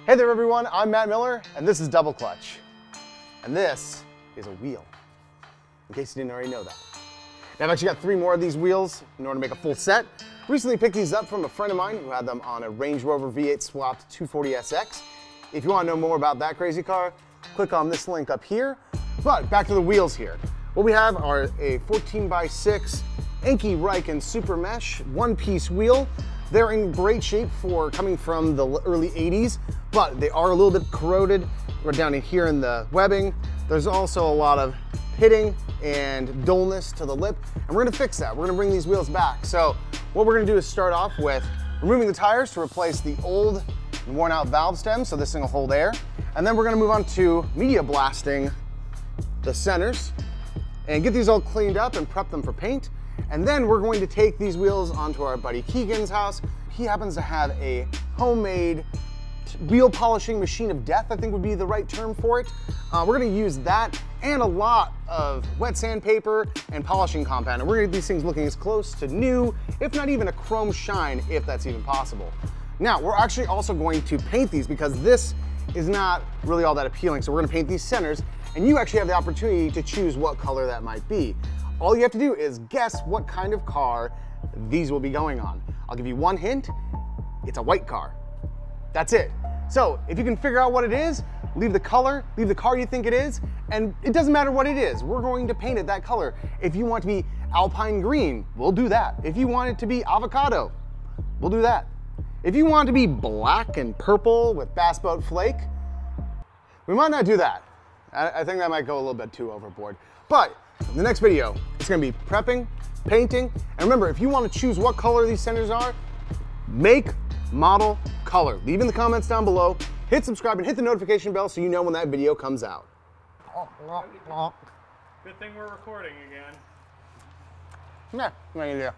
Hey there everyone, I'm Matt Miller, and this is Double Clutch. And this is a wheel, in case you didn't already know that. Now I've actually got 3 more of these wheels in order to make a full set. Recently picked these up from a friend of mine who had them on a Range Rover V8 swapped 240SX. If you want to know more about that crazy car, click on this link up here. But back to the wheels here. What we have are a 14x6 Enkei Riken Super Mesh one-piece wheel. They're in great shape for coming from the early 80s, but they are a little bit corroded. We're down in here in the webbing. There's also a lot of pitting and dullness to the lip, and we're gonna fix that. We're gonna bring these wheels back. So what we're gonna do is start off with removing the tires to replace the old and worn out valve stem, so this thing will hold air. And then we're gonna move on to media blasting the centers and get these all cleaned up and prep them for paint. And then we're going to take these wheels onto our buddy Keegan's house. He happens to have a homemade wheel polishing machine of death, I think would be the right term for it. We're gonna use that and a lot of wet sandpaper and polishing compound. And we're gonna get these things looking as close to new, if not even a chrome shine, if that's even possible. Now, we're actually also going to paint these because this is not really all that appealing. So we're gonna paint these centers, and you actually have the opportunity to choose what color that might be. All you have to do is guess what kind of car these will be going on. I'll give you one hint, it's a white car. That's it. So if you can figure out what it is, leave the color, leave the car you think it is, and it doesn't matter what it is, we're going to paint it that color. If you want it to be alpine green, we'll do that. If you want it to be avocado, we'll do that. If you want it to be black and purple with bass boat flake, we might not do that. I think that might go a little bit too overboard. But in the next video, it's gonna be prepping, painting, and remember, if you want to choose what color these centers are, make, model, color. Leave in the comments down below, hit subscribe, and hit the notification bell so you know when that video comes out. Good thing we're recording again. Nah, no idea.